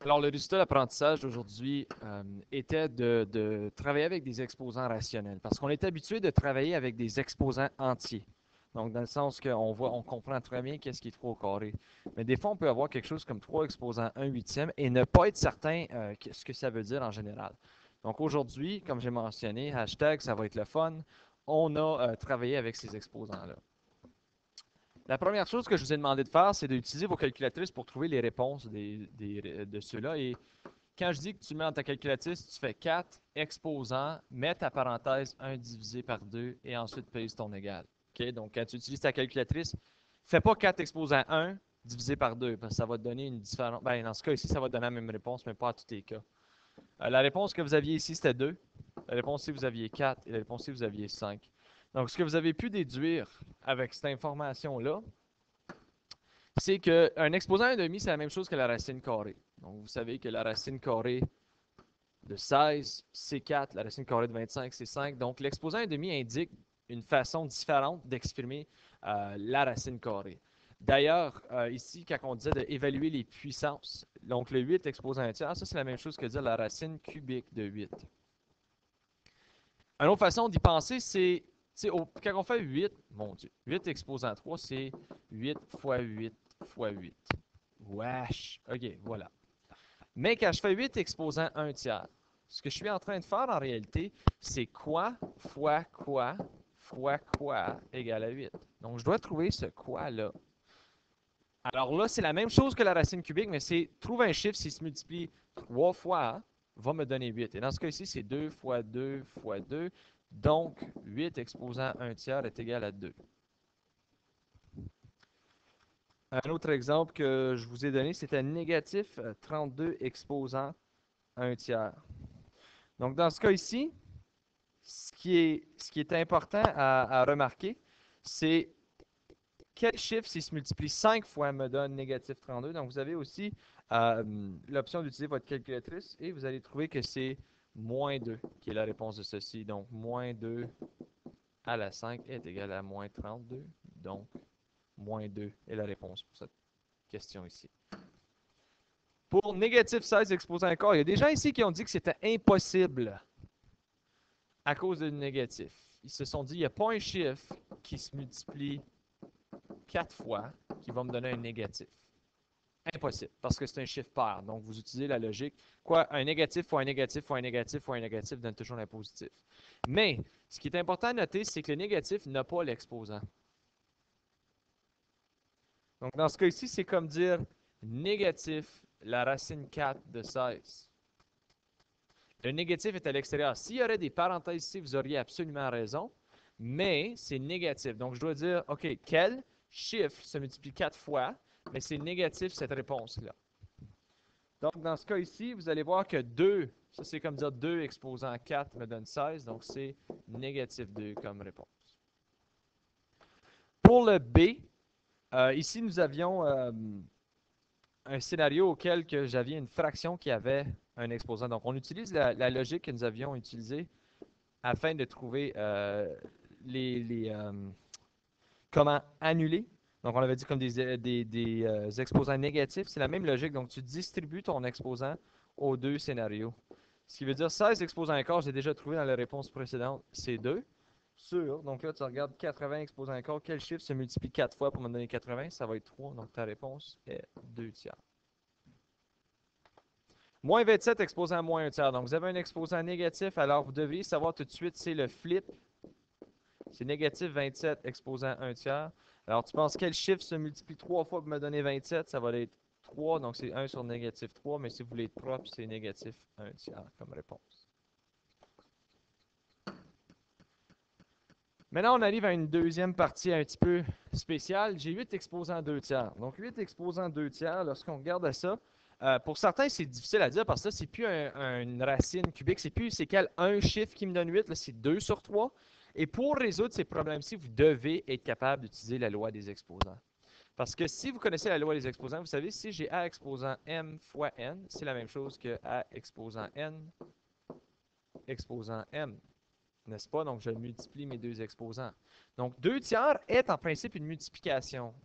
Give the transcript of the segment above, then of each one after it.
Alors, le résultat d'apprentissage d'aujourd'hui était de travailler avec des exposants rationnels, parce qu'on est habitué de travailler avec des exposants entiers. Donc, dans le sens qu'on voit, on comprend très bien qu'est-ce qui est 3 au carré. Mais des fois, on peut avoir quelque chose comme 3 exposants 1 huitième et ne pas être certain ce que ça veut dire en général. Donc, aujourd'hui, comme j'ai mentionné, hashtag, ça va être le fun, on a travaillé avec ces exposants-là. La première chose que je vous ai demandé de faire, c'est d'utiliser vos calculatrices pour trouver les réponses de ceux-là. Et quand je dis que tu mets dans ta calculatrice, tu fais 4 exposants, mets ta parenthèse 1 divisé par 2 et ensuite pèse ton égal. OK? Donc, quand tu utilises ta calculatrice, fais pas 4 exposants 1 divisé par 2 parce que ça va te donner une différence. Ben, dans ce cas ici, ça va te donner la même réponse, mais pas à tous les cas. La réponse que vous aviez ici, c'était 2. La réponse ici, vous aviez 4. Et la réponse ici, vous aviez 5. Donc, ce que vous avez pu déduire avec cette information-là, c'est qu'un exposant 1,5, c'est la même chose que la racine carrée. Donc, vous savez que la racine carrée de 16, c'est 4. La racine carrée de 25, c'est 5. Donc, l'exposant 1,5 indique une façon différente d'exprimer la racine carrée. D'ailleurs, ici, quand on disait d'évaluer les puissances, donc le 8 exposant 1 tiers, ça, c'est la même chose que dire la racine cubique de 8. Une autre façon d'y penser, c'est quand on fait 8, mon Dieu, 8 exposant 3, c'est 8 fois 8 fois 8. Wesh! OK, voilà. Mais quand je fais 8 exposant 1 tiers, ce que je suis en train de faire en réalité, c'est quoi fois quoi fois quoi égale à 8. Donc, je dois trouver ce quoi-là. Alors là, c'est la même chose que la racine cubique, mais c'est trouve un chiffre, s'il se multiplie 3 fois, va me donner 8. Et dans ce cas-ci, c'est 2 fois 2 fois 2. Donc, 8 exposant 1 tiers est égal à 2. Un autre exemple que je vous ai donné, c'était négatif 32 exposant 1 tiers. Donc, dans ce cas ici, ce qui est important à remarquer, c'est quel chiffre, s'il se multiplie 5 fois, me donne négatif 32. Donc, vous avez aussi l'option d'utiliser votre calculatrice et vous allez trouver que c'est moins 2 qui est la réponse de ceci. Donc, moins 2 à la 5 est égal à moins 32. Donc, moins 2 est la réponse pour cette question ici. Pour négatif 16 exposé à un quart, il y a des gens ici qui ont dit que c'était impossible à cause du négatif. Ils se sont dit, il n'y a pas un chiffre qui se multiplie 4 fois qui va me donner un négatif. Impossible, parce que c'est un chiffre pair. Donc, vous utilisez la logique. Quoi, un négatif fois un négatif fois un négatif fois un négatif donne toujours un positif. Mais, ce qui est important à noter, c'est que le négatif n'a pas l'exposant. Donc, dans ce cas ici, c'est comme dire négatif la racine 4 de 16. Le négatif est à l'extérieur. S'il y aurait des parenthèses ici, vous auriez absolument raison, mais c'est négatif. Donc, je dois dire, OK, quel chiffre se multiplie 4 fois, mais c'est négatif cette réponse-là. Donc, dans ce cas ici, vous allez voir que 2, ça c'est comme dire 2 exposant 4 me donne 16, donc c'est négatif 2 comme réponse. Pour le B, ici nous avions un scénario auquel j'avais une fraction qui avait un exposant. Donc, on utilise la logique que nous avions utilisée afin de trouver comment annuler. Donc, on avait dit comme des exposants négatifs. C'est la même logique. Donc, tu distribues ton exposant aux deux scénarios. Ce qui veut dire 16 exposants un quart, j'ai déjà trouvé dans la réponse précédente, c'est 2. Sûr. Donc là, tu regardes 80 exposants un quart. Quel chiffre se multiplie 4 fois pour me donner 80? Ça va être 3. Donc, ta réponse est 2 tiers. Moins 27 exposant à moins 1 tiers. Donc, vous avez un exposant négatif, alors vous devriez savoir tout de suite, c'est le flip. C'est négatif 27 exposant 1 tiers. Alors, tu penses quel chiffre se multiplie 3 fois pour me donner 27? Ça va être 3, donc c'est 1 sur négatif 3, mais si vous voulez être propre, c'est négatif 1 tiers comme réponse. Maintenant, on arrive à une deuxième partie un petit peu spéciale. J'ai 8 exposants 2 tiers. Donc, 8 exposants 2 tiers, lorsqu'on regarde à ça, pour certains, c'est difficile à dire parce que là, c'est plus une racine cubique, c'est quel un chiffre qui me donne 8, là, c'est 2 sur 3. Et pour résoudre ces problèmes-ci, vous devez être capable d'utiliser la loi des exposants. Parce que si vous connaissez la loi des exposants, vous savez, si j'ai A exposant M fois N, c'est la même chose que A exposant N exposant M. N'est-ce pas? Donc, je multiplie mes deux exposants. Donc, 2 tiers est en principe une multiplication.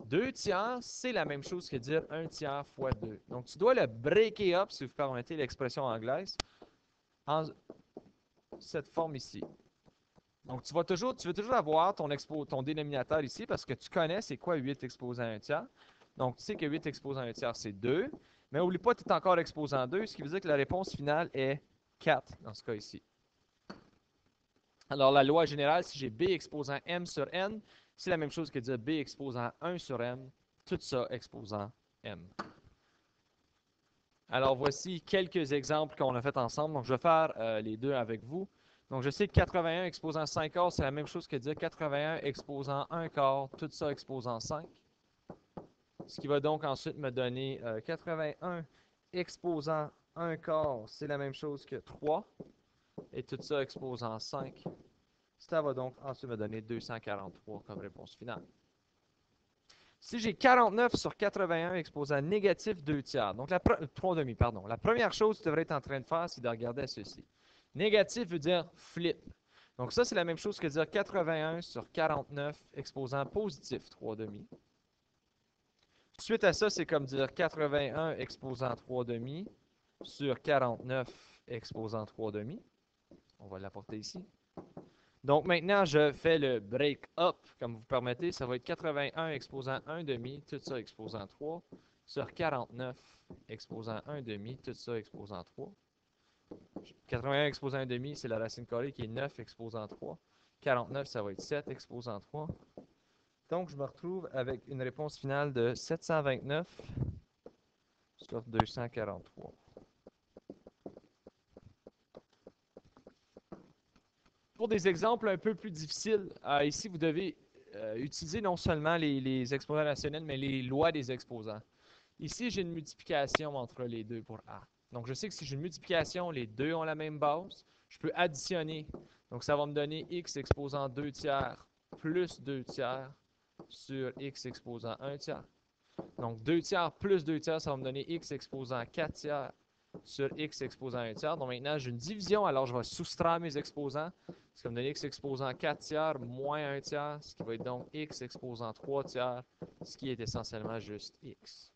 2 tiers, c'est la même chose que dire 1 tiers fois 2. Donc, tu dois le breaker up, si vous permettez l'expression anglaise, en cette forme ici. Donc, tu veux toujours avoir ton dénominateur ici parce que tu connais c'est quoi 8 exposant 1 tiers. Donc, tu sais que 8 exposant 1 tiers, c'est 2. Mais n'oublie pas, tu es encore exposant 2, ce qui veut dire que la réponse finale est 4 dans ce cas ici. Alors, la loi générale, si j'ai B exposant M sur N, c'est la même chose que dire B exposant 1 sur M, tout ça exposant M. Alors, voici quelques exemples qu'on a fait ensemble. Donc, je vais faire les deux avec vous. Donc, je sais que 81 exposant 5 quarts, c'est la même chose que dire 81 exposant 1 quart, tout ça exposant 5. Ce qui va donc ensuite me donner 81 exposant 1 quart, c'est la même chose que 3. Et tout ça exposant 5. Ça va donc ensuite me donner 243 comme réponse finale. Si j'ai 49 sur 81 exposant négatif 2 tiers, donc 3 demi, pardon. La première chose que tu devrais être en train de faire, c'est de regarder ceci. Négatif veut dire flip. Donc ça, c'est la même chose que dire 81 sur 49 exposant positif 3 demi. Suite à ça, c'est comme dire 81 exposant 3 demi sur 49 exposant 3 demi. On va l'apporter ici. Donc maintenant, je fais le break-up, comme vous permettez. Ça va être 81 exposant 1 demi, tout ça exposant 3, sur 49 exposant 1 demi, tout ça exposant 3. 81 exposant 1 demi, c'est la racine carrée qui est 9 exposant 3. 49, ça va être 7 exposant 3. Donc, je me retrouve avec une réponse finale de 729 sur 243. Pour des exemples un peu plus difficiles, ici, vous devez utiliser non seulement les exposants rationnels, mais les lois des exposants. Ici, j'ai une multiplication entre les deux pour A. Donc, je sais que si j'ai une multiplication, les deux ont la même base. Je peux additionner. Donc, ça va me donner x exposant 2 tiers plus 2 tiers sur x exposant 1 tiers. Donc, 2 tiers plus 2 tiers, ça va me donner x exposant 4 tiers sur x exposant 1 tiers. Donc, maintenant, j'ai une division. Alors, je vais soustraire mes exposants. Ça va me donner x exposant 4 tiers moins 1 tiers, ce qui va être donc x exposant 3 tiers, ce qui est essentiellement juste x.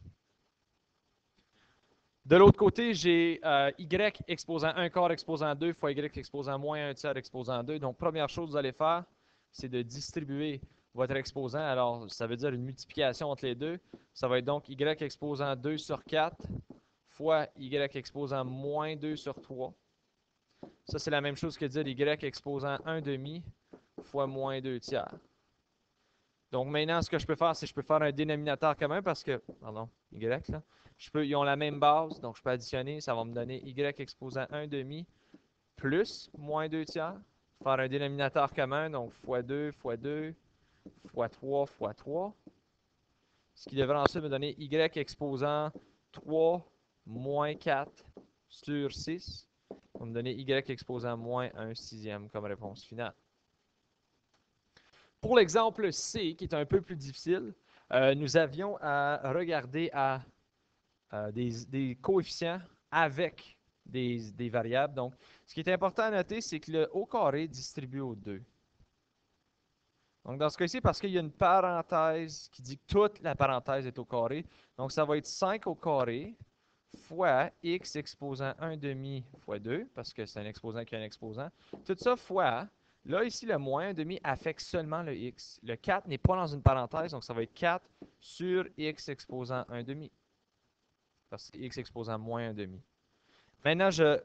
De l'autre côté, j'ai y exposant 1 quart exposant 2 fois y exposant moins 1 tiers exposant 2. Donc, première chose que vous allez faire, c'est de distribuer votre exposant. Alors, ça veut dire une multiplication entre les deux. Ça va être donc y exposant 2 sur 4 fois y exposant moins 2 sur 3. Ça, c'est la même chose que dire y exposant 1 demi fois moins 2 tiers. Donc, maintenant, ce que je peux faire, c'est que je peux faire un dénominateur commun parce que, pardon, y, là, ils ont la même base, donc je peux additionner, ça va me donner y exposant 1 demi plus moins 2 tiers. Faire un dénominateur commun, donc fois 2 fois 2 fois 3 fois 3. Ce qui devrait ensuite me donner y exposant 3 moins 4 sur 6. Ça va me donner y exposant moins 1 sixième comme réponse finale. Pour l'exemple C, qui est un peu plus difficile, nous avions à regarder à des coefficients avec des variables. Donc, ce qui est important à noter, c'est que le au carré distribue au 2. Donc, dans ce cas-ci, parce qu'il y a une parenthèse qui dit que toute la parenthèse est au carré, donc ça va être 5 au carré fois x exposant 1 demi fois 2, parce que c'est un exposant qui a un exposant. Tout ça fois, là, ici, le moins 1 demi affecte seulement le x. Le 4 n'est pas dans une parenthèse, donc ça va être 4 sur x exposant 1 demi. Parce que c'est x exposant moins 1 demi. Maintenant, je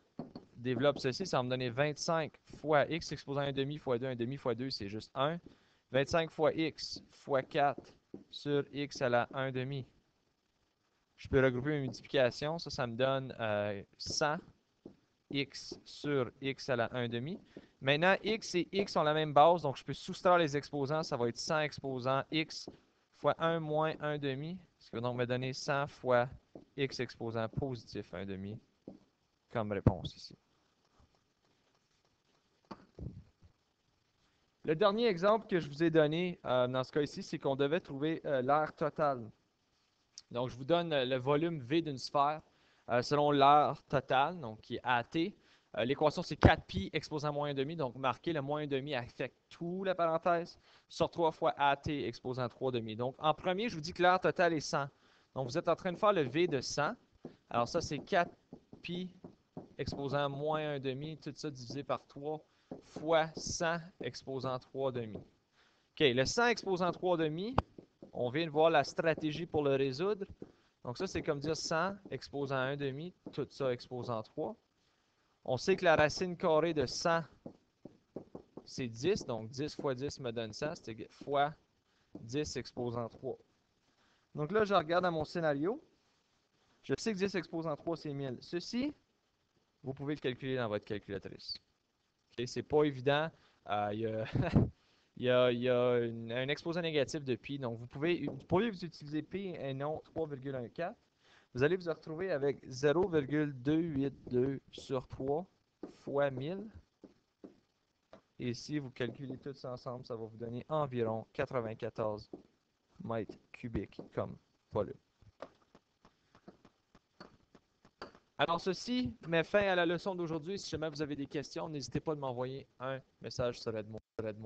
développe ceci, ça va me donner 25 fois x exposant 1 demi fois 2. 1 demi fois 2, c'est juste 1. 25 fois x fois 4 sur x à la 1 demi. Je peux regrouper mes multiplications. Ça me donne 100 x sur x à la 1 demi. Maintenant, x et x ont la même base, donc je peux soustraire les exposants. Ça va être 100 exposant x fois 1 moins 1 demi, ce qui va donc me donner 100 fois x exposant positif 1 demi comme réponse ici. Le dernier exemple que je vous ai donné dans ce cas ici, c'est qu'on devait trouver l'aire totale. Donc, je vous donne le volume V d'une sphère selon l'aire totale, donc qui est AT. L'équation, c'est 4pi exposant moins 1,5. Donc, marquez le moins 1,5 affecte toute la parenthèse sur 3 fois AT exposant 3,5. Donc, en premier, je vous dis que l'air total est 100. Donc, vous êtes en train de faire le V de 100. Alors, ça, c'est 4pi exposant moins 1,5. Tout ça divisé par 3 fois 100 exposant 3,5. OK, le 100 exposant 3,5, on vient de voir la stratégie pour le résoudre. Donc, ça, c'est comme dire 100 exposant 1,5, tout ça exposant 3. On sait que la racine carrée de 100, c'est 10. Donc, 10 fois 10 me donne 100. C'est fois 10 exposant 3. Donc là, je regarde à mon scénario. Je sais que 10 exposant 3, c'est 1000. Ceci, vous pouvez le calculer dans votre calculatrice. Okay? C'est pas évident. Il y a, il y a un exposant négatif de pi. Donc, vous pourriez vous utiliser pi et non 3,14. Vous allez vous retrouver avec 0,282 sur 3 fois 1000. Et si vous calculez tout ça ensemble, ça va vous donner environ 94 mètres cubiques comme volume. Alors, ceci met fin à la leçon d'aujourd'hui. Si jamais vous avez des questions, n'hésitez pas à m'envoyer un message sur Edmo.